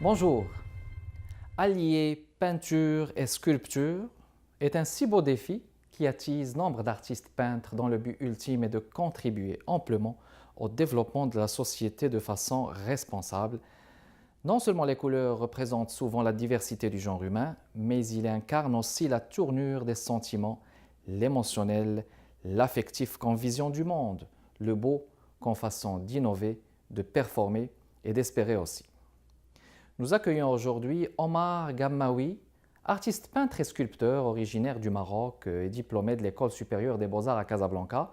Bonjour. Allier peinture et sculpture est un si beau défi qui attise nombre d'artistes peintres dont le but ultime est de contribuer amplement au développement de la société de façon responsable. Non seulement les couleurs représentent souvent la diversité du genre humain, mais ils incarnent aussi la tournure des sentiments, l'émotionnel, l'affectif comme vision du monde, le beau comme façon d'innover, de performer et d'espérer aussi. Nous accueillons aujourd'hui Omar Gammaoui, artiste peintre et sculpteur originaire du Maroc et diplômé de l'École supérieure des beaux-arts à Casablanca.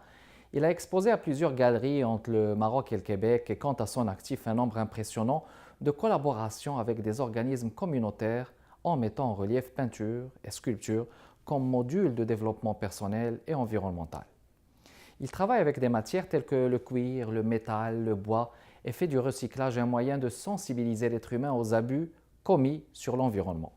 Il a exposé à plusieurs galeries entre le Maroc et le Québec et compte à son actif un nombre impressionnant de collaborations avec des organismes communautaires en mettant en relief peinture et sculpture comme module de développement personnel et environnemental. Il travaille avec des matières telles que le cuir, le métal, le bois et fait du recyclage un moyen de sensibiliser l'être humain aux abus commis sur l'environnement.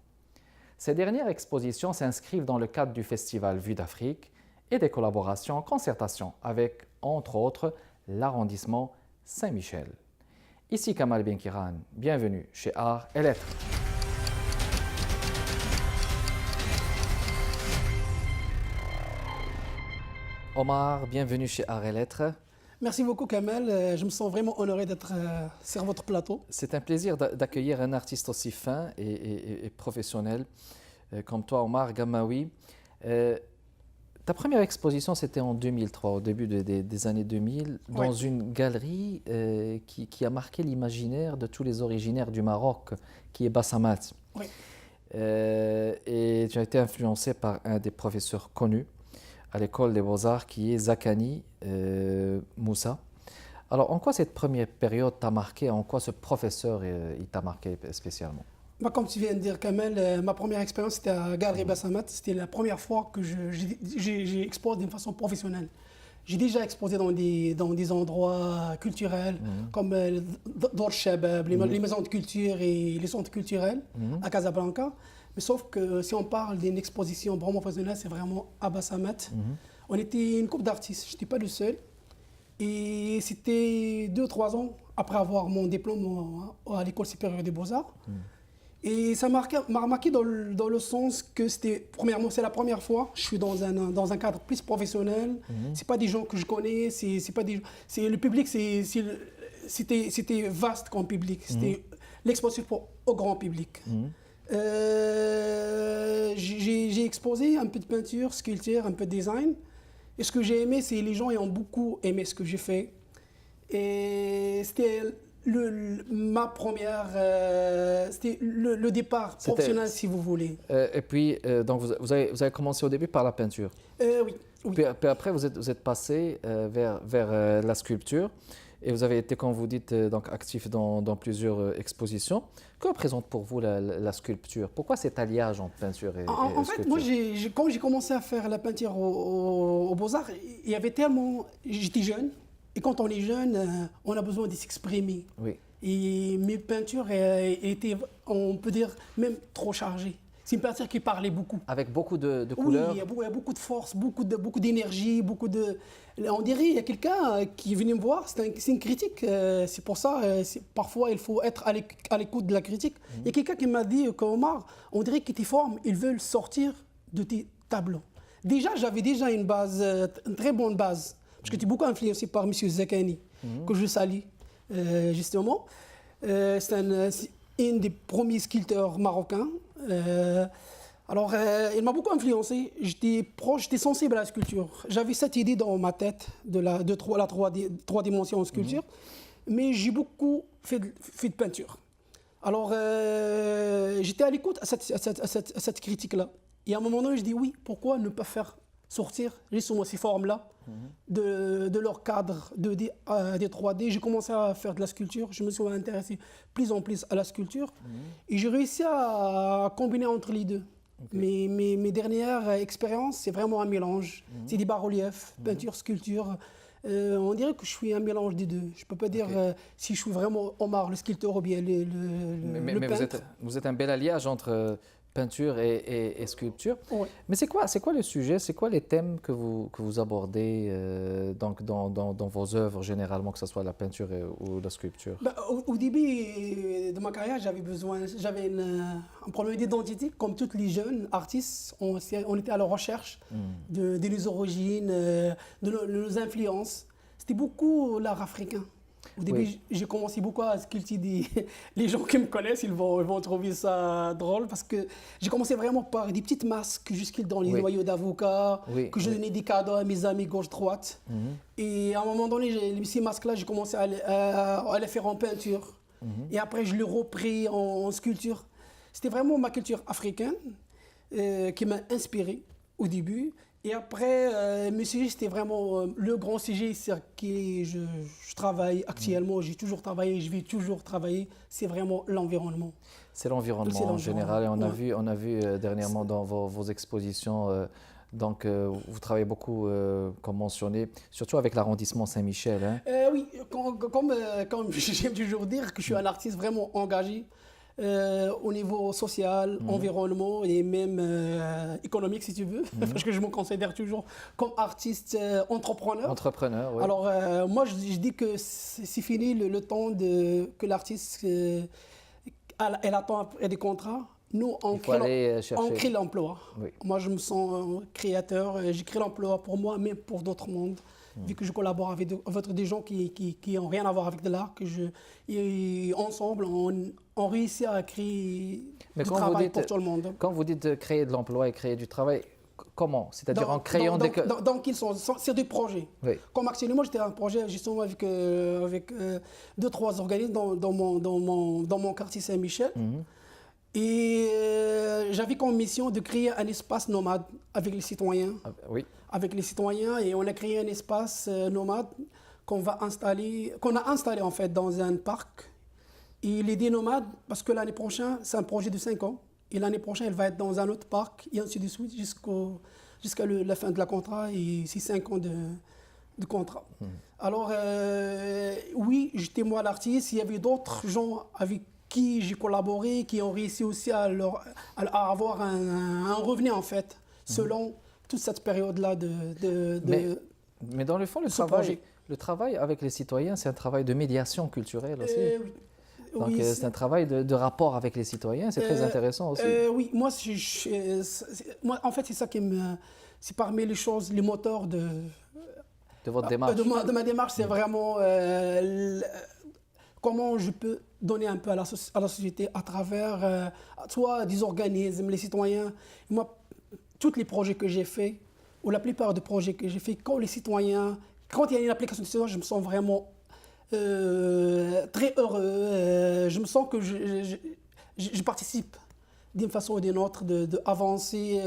Ces dernières expositions s'inscrivent dans le cadre du festival Vue d'Afrique et des collaborations en concertation avec, entre autres, l'arrondissement Saint-Michel. Ici Kamal Benkiran, bienvenue chez Art et Lettres. Omar, bienvenue chez Art et Lettres. Merci beaucoup Kamel, je me sens vraiment honoré d'être sur votre plateau. C'est un plaisir d'accueillir un artiste aussi fin et professionnel comme toi, Omar Gammaoui. Ta première exposition, c'était en 2003, au début des années 2000, dans Oui. une galerie qui a marqué l'imaginaire de tous les originaires du Maroc, qui est Bassamat. Oui. Et tu as été influencé par un des professeurs connus à l'école des beaux-arts, qui est Zakani Moussa. Alors, en quoi cette première période t'a marqué? En quoi ce professeur il t'a marqué spécialement? Comme tu viens de dire Kamel, ma première expérience c'était à Galerie Bassamat. C'était la première fois que j'ai exposé d'une façon professionnelle. J'ai déjà exposé dans des endroits culturels comme Dor Shabab, les maisons de culture et les centres culturels à Casablanca. Mais sauf que si on parle d'une exposition vraiment professionnelle, c'est vraiment à Bassamat. On était une couple d'artistes, je n'étais pas le seul. Et c'était 2 ou 3 ans après avoir mon diplôme à l'École supérieure des beaux-arts. Et ça m'a marqué dans le sens que premièrement, c'est la première fois que je suis dans un cadre plus professionnel. C'est pas des gens que je connais, le public, c'était vaste comme public. C'était l'exposition au grand public. J'ai exposé un peu de peinture, sculpture, un peu de design. Et ce que j'ai aimé, c'est que les gens ont beaucoup aimé ce que j'ai fait. Et c'était ma première, c'était le départ professionnel, si vous voulez. Et puis, donc vous avez commencé au début par la peinture. Oui. Puis après, vous êtes passé vers la sculpture. Et vous avez été, comme vous dites, donc actif dans plusieurs expositions. Que représente pour vous la sculpture? Pourquoi cet alliage entre peinture et En fait, sculpture? moi, quand j'ai commencé à faire la peinture aux Beaux-Arts, il y avait tellement... J'étais jeune, et quand on est jeune, on a besoin de s'exprimer. Oui. Et mes peintures étaient, on peut dire, même trop chargées. C'est une peinture qui parlait beaucoup. Avec beaucoup de couleurs? Oui, il y a beaucoup de force, beaucoup d'énergie, On dirait qu'il y a quelqu'un qui est venu me voir, c'est une critique. C'est pour ça, parfois, il faut être à l'écoute de la critique. Il y a quelqu'un qui m'a dit qu'Omar, on dirait que tes formes, ils veulent sortir de tes tableaux. Déjà, j'avais déjà une base, une très bonne base, parce que tu es beaucoup influencé par M. Zakani, que je salue, justement. C'est un des premiers sculpteurs marocains. Il m'a beaucoup influencé. J'étais sensible à la sculpture. J'avais cette idée dans ma tête de la 3 dimensions en sculpture, mais j'ai beaucoup fait de peinture. Alors, j'étais à l'écoute à cette critique-là. Et à un moment donné, je dis oui, pourquoi ne pas faire sortir justement ces formes-là de leur cadre 2D des 3D. J'ai commencé à faire de la sculpture, je me suis intéressé plus en plus à la sculpture et j'ai réussi à combiner entre les deux. Okay. Mes dernières expériences, c'est vraiment un mélange. C'est des bas-reliefs, peinture, sculpture. On dirait que je suis un mélange des deux. Je ne peux pas dire si je suis vraiment Omar, le sculpteur ou bien le mais peintre. Vous êtes un bel alliage entre Peinture et sculpture. Ouais. Mais c'est quoi le sujet, c'est quoi les thèmes que vous abordez donc dans vos œuvres généralement, que ce soit la peinture ou la sculpture? Bah, au début de ma carrière, j'avais un problème d'identité. Comme tous les jeunes artistes, on était à la recherche de nos origines, de nos influences. C'était beaucoup l'art africain. Au début, Oui. j'ai commencé beaucoup à sculpter les gens qui me connaissent, ils vont trouver ça drôle parce que j'ai commencé vraiment par des petites masques que je sculpte dans les Oui. noyaux d'avocat, Oui, que je oui. donnais des cadeaux à mes amis gauche-droite. Et à un moment donné, ces masques-là, j'ai commencé à les faire en peinture. Et après, je les repris en sculpture. C'était vraiment ma culture africaine qui m'a inspiré au début. Et après, mes sujets, c'était vraiment le grand sujet sur qui je travaille actuellement. J'ai toujours travaillé, je vais toujours travailler. C'est vraiment l'environnement. C'est l'environnement C'est en général. Et l'environnement, on a vu dernièrement dans vos expositions, vous travaillez beaucoup, comme mentionné, surtout avec l'arrondissement Saint-Michel. Hein. Oui, comme j'aime toujours dire que je suis un artiste vraiment engagé au niveau social, environnement et même économique si tu veux, parce que je me considère toujours comme artiste entrepreneur. Entrepreneur, oui. Alors moi je dis que c'est fini le temps que l'artiste elle attend après des contrats. Nous, Il faut aller on chercher. crée l'emploi. Oui. Moi, je me sens créateur. Je crée l'emploi pour moi, mais pour d'autres mondes. Vu que je collabore avec des gens qui n'ont rien à voir avec de l'art, et ensemble, on réussit à créer Mais du quand vous travail dites- pour tout le monde. Quand vous dites de créer de l'emploi et créer du travail, comment? C'est-à-dire en créant dans, des... dans qu'ils sont, c'est des projets. Oui. Comme actuellement, j'étais un projet justement avec 2-3 organismes dans mon quartier Saint-Michel. Et j'avais comme mission de créer un espace nomade avec les citoyens. Ah, oui. Avec les citoyens, et on a créé un espace nomade qu'on a installé en fait dans un parc. Et il est dit nomade parce que l'année prochaine, c'est un projet de 5 ans. Et l'année prochaine, elle va être dans un autre parc, et ainsi de suite, jusqu'à la fin de la contrat, et c'est 5 ans de contrat. Alors, oui, j'étais moi l'artiste, il y avait d'autres gens avec qui j'ai collaboré, qui ont réussi aussi à avoir un revenu en fait, selon toute cette période-là Mais dans le fond, ce projet. le travail avec les citoyens, c'est un travail de médiation culturelle aussi. Oui. Donc Oui, c'est un travail de rapport avec les citoyens, c'est très intéressant aussi. oui, moi, moi, en fait, c'est ça qui me... C'est parmi les choses, les moteurs De votre démarche. de ma démarche, c'est vraiment comment je peux donner un peu à la société à travers soit des organismes, les citoyens. Moi, tous les projets que j'ai faits, ou la plupart des projets que j'ai faits, quand il y a une application de citoyen, je me sens vraiment très heureux. Je me sens que je participe d'une façon ou d'une autre d'avancer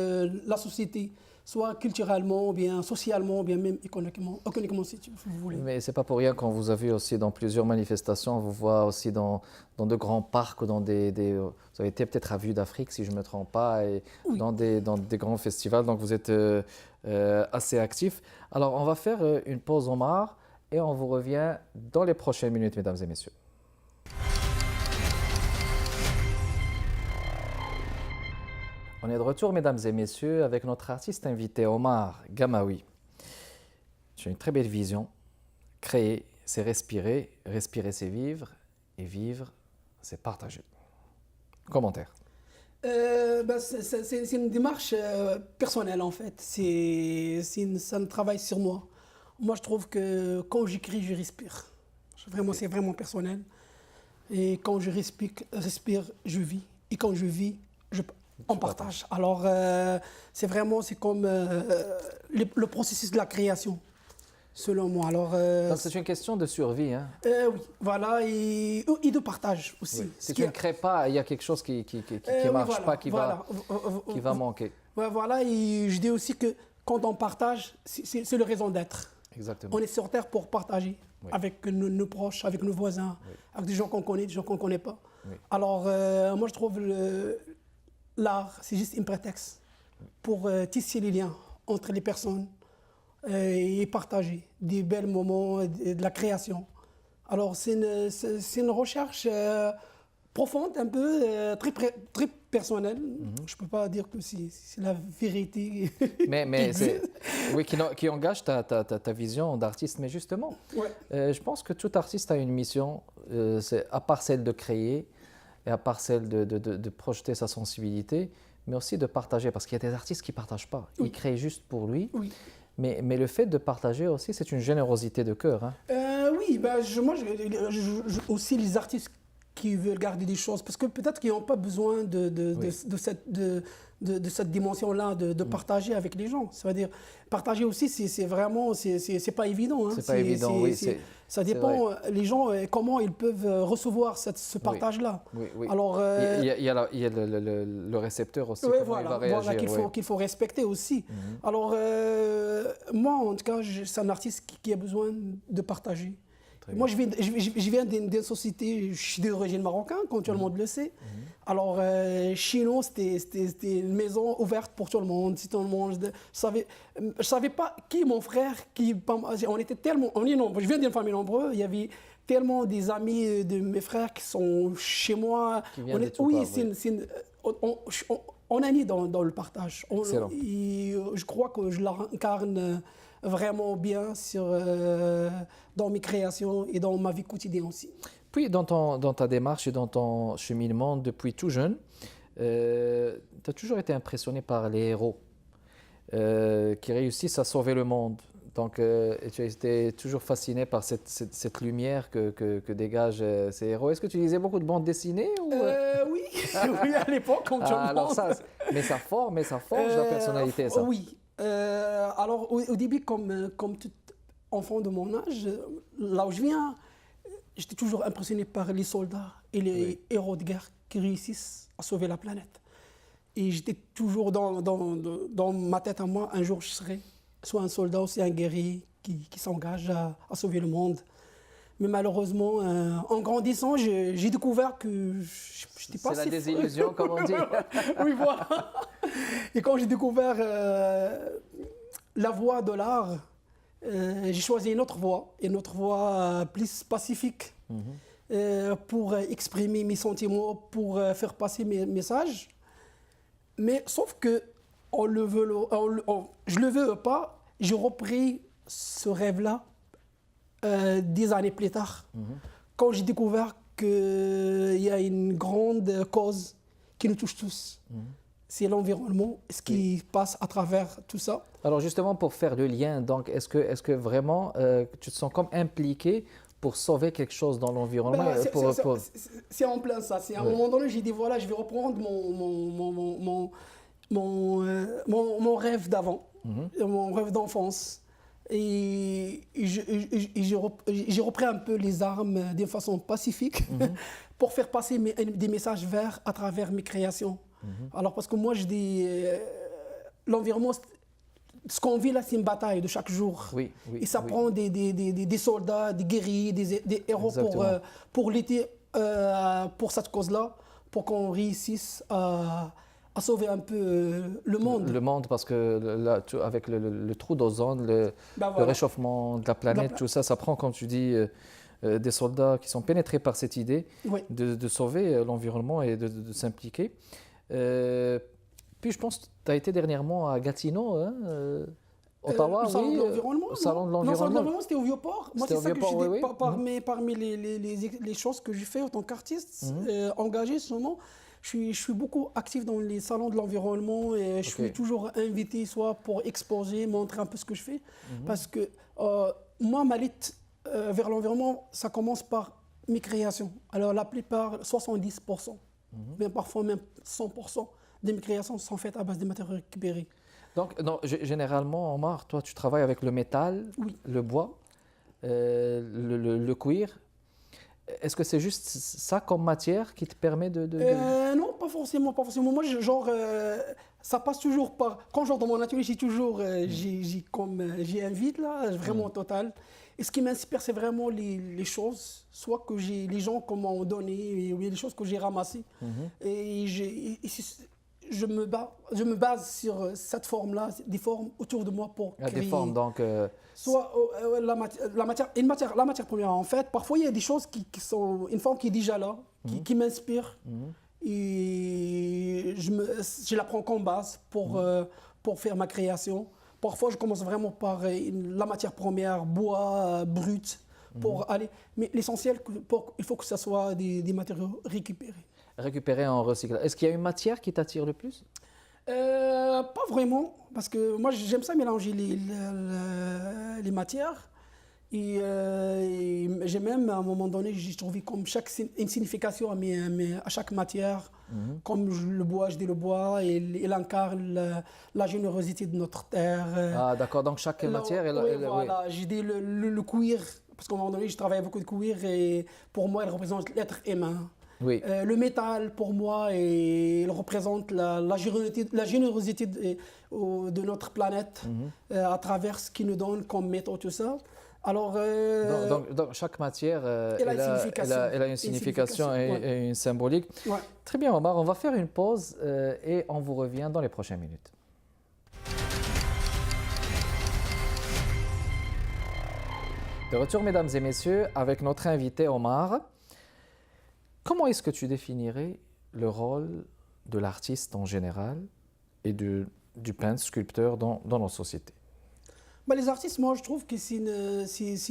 la société, soit culturellement, ou bien socialement, ou bien même économiquement si vous voulez. Mais c'est pas pour rien qu'on vous a vu aussi dans plusieurs manifestations, on vous voit aussi dans de grands parcs, ou vous avez été peut-être à Vue d'Afrique si je ne me trompe pas, et Oui. dans des grands festivals, donc vous êtes assez actif. Alors on va faire une pause Omar et on vous revient dans les prochaines minutes, mesdames et messieurs. On est de retour, mesdames et messieurs, avec notre artiste invité Omar Gamaoui. Tu as une très belle vision. Créer, c'est respirer. Respirer, c'est vivre. Et vivre, c'est partager. Commentaire. C'est une démarche personnelle en fait. C'est un travail sur moi. Moi, je trouve que quand j'écris, je respire. C'est vraiment personnel. Et quand je respire, je vis. Et quand je vis, on partage. Alors, c'est comme le processus de la création, selon moi. Alors, Donc c'est une question de survie. Hein? oui, voilà, et de partage aussi. Oui. Si tu ne crées pas, il y a quelque chose qui ne marche pas, qui va manquer. Ouais, voilà, et je dis aussi que quand on partage, c'est le raison d'être. Exactement. On est sur Terre pour partager avec nos proches, avec nos voisins, avec des gens qu'on connaît, des gens qu'on ne connaît pas. Oui. Alors, moi, je trouve l'art, c'est juste un prétexte pour tisser les liens entre les personnes et partager des bels moments de la création. Alors, c'est une recherche profonde, un peu, très personnelle. Je ne peux pas dire que c'est la vérité. Mais c'est, oui, qui engage ta vision d'artiste. Mais justement, Ouais. je pense que tout artiste a une mission, c'est, à part celle de créer et à part celle de projeter sa sensibilité, mais aussi de partager. Parce qu'il y a des artistes qui ne partagent pas. Ils créent juste pour lui. Oui. Mais le fait de partager aussi, c'est une générosité de cœur. Hein. Oui, bah, aussi les artistes qui veulent garder des choses, parce que peut-être qu'ils n'ont pas besoin de cette dimension-là, de partager avec les gens. Ça veut dire, partager aussi, c'est vraiment, c'est pas évident. Hein. C'est pas évident, oui. Ça dépend, les gens, comment ils peuvent recevoir ce partage-là. Oui, oui. Alors, il y a le récepteur aussi, oui, comment voilà, il va réagir. voilà, qu'il faut respecter aussi. Alors, moi, en tout cas, c'est un artiste qui a besoin de partager. Moi, je viens d'une société, je suis d'origine marocaine, comme tout le monde le sait. Alors, chez nous, c'était une maison ouverte pour tout le monde. Si tout le monde je savais pas qui mon frère, on était tellement, on est nombreux. Je viens d'une famille nombreuse. Il y avait tellement des amis de mes frères qui sont chez moi. On est né dans le partage. Je crois que je l'incarne vraiment bien dans mes créations et dans ma vie quotidienne aussi. Puis, dans ta démarche et dans ton cheminement depuis tout jeune, tu as toujours été impressionné par les héros qui réussissent à sauver le monde. Donc, tu as été toujours fasciné par cette lumière que dégagent ces héros. Est-ce que tu lisais beaucoup de bandes dessinées ou... Oui. Oui, à l'époque, comme tout le monde. Alors ça, mais ça forge la personnalité, ça. Oui. Alors, au début, comme tout enfant de mon âge, là où je viens, j'étais toujours impressionné par les soldats et les héros de guerre qui réussissent à sauver la planète. Et j'étais toujours dans ma tête à moi, un jour je serai soit un soldat ou un guerrier qui s'engage à sauver le monde. Mais malheureusement, en grandissant, j'ai découvert que je n'étais pas... C'est la désillusion, comme on dit. Oui, voilà. Et quand j'ai découvert la voie de l'art, j'ai choisi une autre voie plus pacifique pour exprimer mes sentiments, pour faire passer mes messages. Mais sauf que je le veux pas, j'ai repris ce rêve-là 10 années plus tard, quand j'ai découvert qu'il y a une grande cause qui nous touche tous. C'est l'environnement, ce qui passe à travers tout ça. Alors justement, pour faire le lien, donc, est-ce que vraiment tu te sens comme impliqué pour sauver quelque chose dans l'environnement? C'est en plein ça. À un moment donné, j'ai dit, voilà, je vais reprendre mon rêve d'avant, mon rêve d'enfance. Et j'ai repris un peu les armes d'une façon pacifique pour faire passer des messages verts à travers mes créations. Alors parce que moi je dis, l'environnement, ce qu'on vit là, c'est une bataille de chaque jour. Et ça prend des soldats, des guerriers, des héros pour lutter pour cette cause-là, pour qu'on réussisse à sauver un peu le monde. Le monde, parce que là, avec le trou d'ozone, le réchauffement de la planète, tout ça, ça prend, comme tu dis, des soldats qui sont pénétrés par cette idée de sauver l'environnement et de s'impliquer. Puis je pense que tu as été dernièrement à Gatineau, hein, Ottawa, le salon de l'environnement. Au salon de l'environnement. Non, le salon de l'environnement, c'était au Vieux-Port. Moi, c'est ça que je dis, parmi les choses que j'ai fait en tant qu'artiste, engagé seulement. Je suis beaucoup actif dans les salons de l'environnement et je suis toujours invité soit pour exposer, montrer un peu ce que je fais. Parce que moi, ma lutte vers l'environnement, ça commence par mes créations. Alors la plupart, 70%, bien parfois même 100% de mes créations sont faites à base de matériaux récupérés. Donc, non, généralement, Omar, toi, tu travailles avec le métal, le bois, le cuir. Est-ce que c'est juste ça comme matière qui te permet de... Non, pas forcément. Moi, ça passe toujours par... Quand je rentre dans mon atelier, j'ai un vide là, vraiment total. Et ce qui m'inspire, c'est vraiment les choses, soit que les gens m'ont donné, ou les choses que j'ai ramassées. Et je me base sur cette forme-là, des formes autour de moi pour créer. Des formes, donc... Soit la matière première, en fait. Parfois, il y a des choses qui sont une forme qui est déjà là, qui m'inspire. Et je la prends comme base pour faire ma création. Parfois, je commence vraiment par la matière première, bois brut, pour aller. Mais l'essentiel, il faut que ce soit des matériaux récupérés. Récupérer en recyclage. Est-ce qu'il y a une matière qui t'attire le plus? Pas vraiment, parce que moi j'aime ça mélanger les matières. Et j'ai même à un moment donné, j'ai trouvé comme une signification à chaque matière. Comme le bois, je dis le bois, il incarne la générosité de notre terre. Ah, d'accord, donc chaque matière, voilà, j'ai dit le cuir, parce qu'à un moment donné, je travaillais beaucoup de cuir et pour moi, il représente l'être humain. Oui. Le métal, pour moi, il représente la générosité de notre planète à travers ce qu'il nous donne comme métaux, tout ça. Alors, donc, chaque matière elle a une signification et une symbolique. Ouais. Très bien, Omar, on va faire une pause et on vous revient dans les prochaines minutes. De retour, mesdames et messieurs, avec notre invité Omar. Comment est-ce que tu définirais le rôle de l'artiste en général et du peintre, sculpteur dans nos sociétés? Les artistes, moi, je trouve que c'est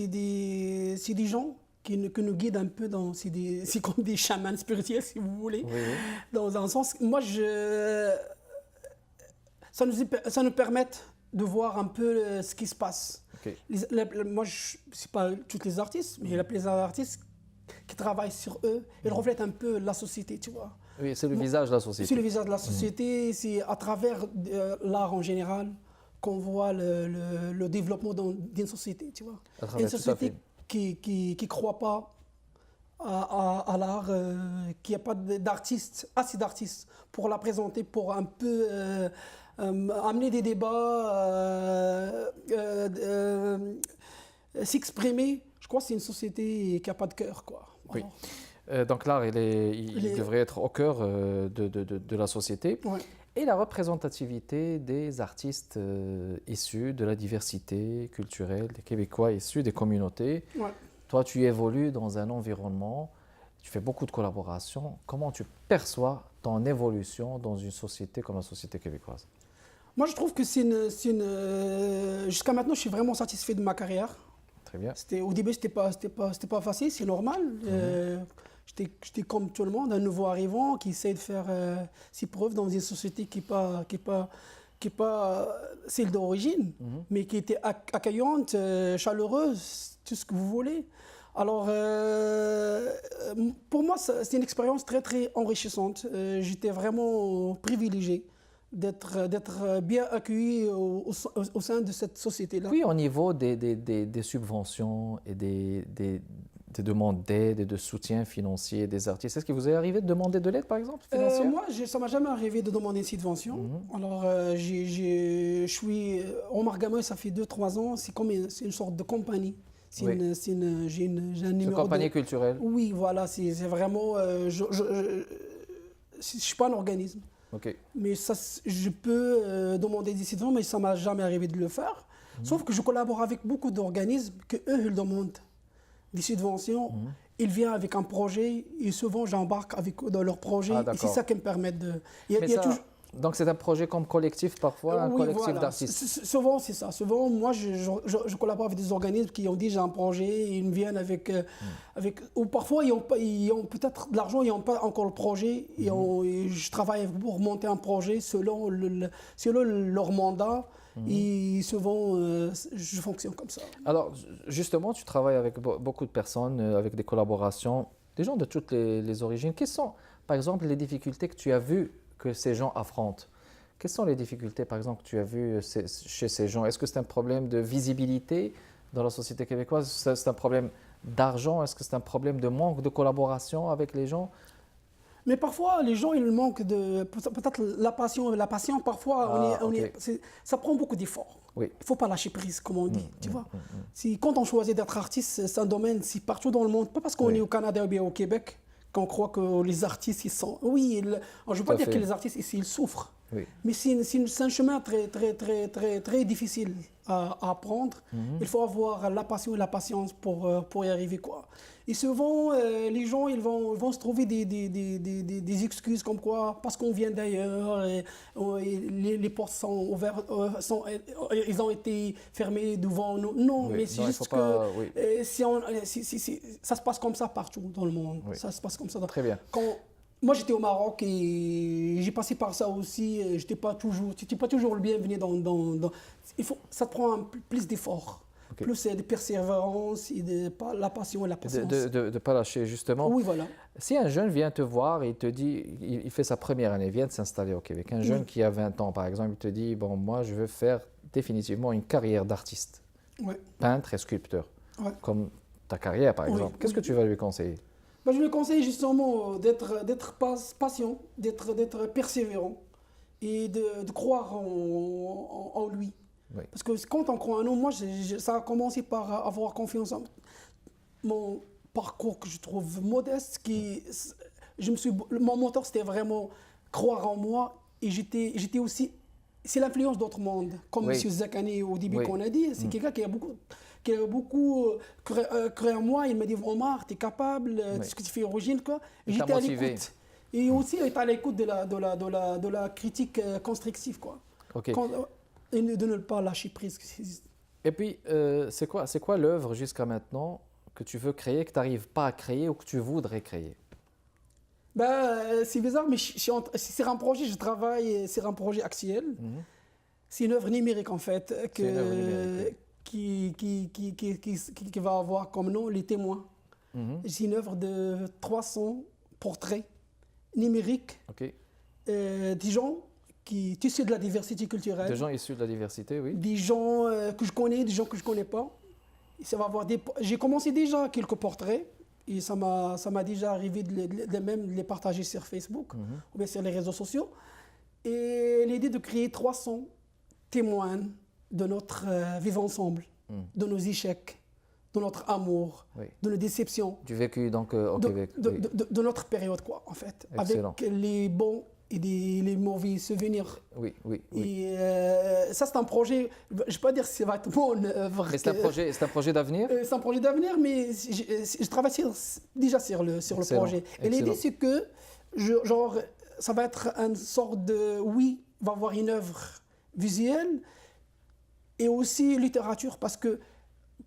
des gens qui nous guident un peu c'est comme des chamans spirituels, si vous voulez. Oui. Dans un sens, moi, ça nous permet de voir un peu ce qui se passe. Okay. Moi, je ne sais pas tous les artistes, mais il y a plusieurs artistes qui travaillent sur eux. Ils reflètent un peu la société, tu vois. Oui, c'est le visage de la société. C'est le visage de la société, c'est à travers l'art en général qu'on voit le développement d'une société, tu vois. Une société qui ne croit pas à l'art, qui n'a pas assez d'artistes pour la présenter, pour un peu amener des débats, s'exprimer. Je crois que c'est une société qui n'a pas de cœur, quoi. Oui. Donc l'art, il devrait être au cœur de la société. Ouais. Et la représentativité des artistes issus de la diversité culturelle, des Québécois issus des communautés. Ouais. Toi, tu évolues dans un environnement, tu fais beaucoup de collaborations. Comment tu perçois ton évolution dans une société comme la société québécoise? Moi, je trouve que jusqu'à maintenant, je suis vraiment satisfait de ma carrière. Très bien. Au début, c'était pas facile, c'est normal. J'étais comme tout le monde, un nouveau arrivant qui essaie de faire ses preuves dans une société qui n'est pas celle d'origine, mais qui était accueillante, chaleureuse, tout ce que vous voulez. Alors, pour moi, c'est une expérience très, très enrichissante. J'étais vraiment privilégié d'être bien accueilli au sein de cette société-là. Oui, au niveau des subventions et des demandes d'aide et de soutien financier des artistes. Est-ce qu'il vous est arrivé de demander de l'aide, par exemple, financière? Moi, ça ne m'a jamais arrivé de demander une subvention. Alors, je suis... Omar Gamoy, ça fait 2-3 ans, c'est une sorte de compagnie. J'ai un numéro une compagnie culturelle? Oui, voilà, c'est vraiment... je ne suis pas un organisme. Okay. Mais ça, je peux demander des subventions, mais ça ne m'a jamais arrivé de le faire. Sauf que je collabore avec beaucoup d'organismes qu'eux, ils demandent des subventions. Ils viennent avec un projet et souvent j'embarque avec eux dans leur projet. Et c'est ça qui me permet de... Donc c'est un projet comme collectif parfois, un collectif d'artistes? Souvent c'est ça. Souvent moi je collabore avec des organismes qui ont dit j'ai un projet et ils me viennent avec... ou parfois ils ont peut-être de l'argent, ils n'ont pas encore le projet et je travaille pour monter un projet selon leur mandat. Et souvent, je fonctionne comme ça. Alors, justement, tu travailles avec beaucoup de personnes, avec des collaborations, des gens de toutes les origines. Quelles sont, par exemple, les difficultés que tu as vues que ces gens affrontent? Quelles sont les difficultés, par exemple, que tu as vues chez ces gens? Est-ce que c'est un problème de visibilité dans la société québécoise? C'est un problème d'argent? Est-ce que c'est un problème de manque de collaboration avec les gens? Mais parfois, les gens, ils manquent peut-être la passion. La passion, parfois, ça prend beaucoup d'efforts. Oui. Il ne faut pas lâcher prise, comme on dit. Tu vois. Quand on choisit d'être artiste, c'est un domaine, c'est partout dans le monde. Pas parce qu'on est au Canada ou bien au Québec qu'on croit que les artistes, ils sont... Oui, je ne veux pas dire que les artistes ici, ils souffrent. Oui. Mais c'est un chemin très, très, très, très, très difficile. à apprendre. Il faut avoir la passion et la patience pour y arriver, quoi. Et souvent, les gens vont se trouver des excuses comme quoi, parce qu'on vient d'ailleurs, et les portes sont ouvertes, ils ont été fermées devant nous. Non, Oui, mais c'est non, il juste faut que pas- oui. ça se passe comme ça partout dans le monde. Oui. Ça se passe comme ça. Très bien. Moi, j'étais au Maroc et j'ai passé par ça aussi. J'étais pas toujours le bienvenu ça te prend plus d'efforts, Ok. plus de persévérance et la passion et la patience. De ne pas lâcher, justement. Oui, voilà. Si un jeune vient te voir et il te dit, il fait sa première année, vient de s'installer au Québec, un jeune qui a 20 ans par exemple, il te dit, bon, moi je veux faire définitivement une carrière d'artiste, Ouais. peintre et sculpteur, Ouais. comme ta carrière par Oui, exemple. Qu'est-ce que tu vas lui conseiller? Ben, je lui conseille justement d'être patient, d'être persévérant et de croire en lui. Oui. Parce que quand on croit en nous, moi, ça a commencé par avoir confiance en mon parcours que je trouve modeste. Mon moteur, c'était vraiment croire en moi. Et j'étais aussi. C'est l'influence d'autres mondes, comme Oui. M. Zakani au début Oui. qu'on a dit. C'est quelqu'un qui a beaucoup cru en moi. Il m'a dit Omar, tu es capable de ce que tu fais origine. Quoi. Et Il t'a j'étais à motivé. l'écoute. Et aussi, il était à l'écoute de la critique constructive. Quoi. Ok. Et de ne pas lâcher prise. Et puis, c'est quoi l'œuvre jusqu'à maintenant que tu veux créer, que tu n'arrives pas à créer ou que tu voudrais créer? C'est bizarre, mais c'est un projet, je travaille sur un projet actuel. C'est une œuvre numérique en fait, C'est une œuvre numérique, qui va avoir comme nom Les Témoins. C'est une œuvre de 300 portraits numériques Ok. des gens issus de la diversité culturelle, Des gens issus de la diversité, oui. des gens que je connais, des gens que je ne connais pas. Et ça va avoir j'ai commencé déjà quelques portraits. Et ça m'a déjà arrivé de les partager sur Facebook ou bien sur les réseaux sociaux. Et l'idée de créer 300 témoins de notre vivre ensemble, de nos échecs, de notre amour, Oui. de nos déceptions, Du vécu donc au Québec. Oui. de notre période, quoi, en fait. Excellent. Avec les bons et les mauvais souvenirs. Oui, oui, oui. Et ça, c'est un projet, je ne vais pas dire que ça va être mon œuvre. Mais c'est un projet d'avenir? C'est un projet d'avenir, mais je travaille déjà sur le Excellent, projet. Et l'idée, excellent. c'est que ça va être une sorte de... Oui, va avoir une œuvre visuelle et aussi littérature, parce que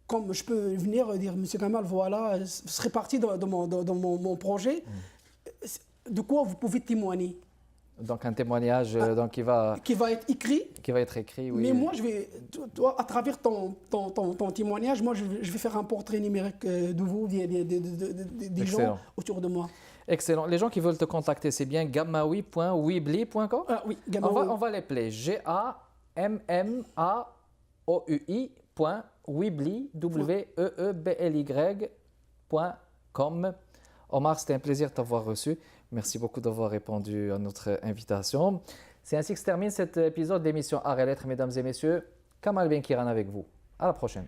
comme je peux venir dire, Monsieur Kamal, voilà, ce serait parti dans mon projet, de quoi vous pouvez témoigner. Donc un témoignage donc, qui va être écrit. Qui va être écrit, oui. Mais moi, toi, à travers ton témoignage, moi, je vais faire un portrait numérique de vous, des gens autour de moi. Excellent. Les gens qui veulent te contacter, c'est bien gamaoui.weebly.com? Ah oui, Gamaoui. On va l'appeler GAMMAOUI.weebly, WEEBLY.com. Omar, c'était un plaisir de t'avoir reçu. Merci beaucoup d'avoir répondu à notre invitation. C'est ainsi que se termine cet épisode d'émission Art et Lettres, mesdames et messieurs. Kamal Benkiran avec vous. À la prochaine.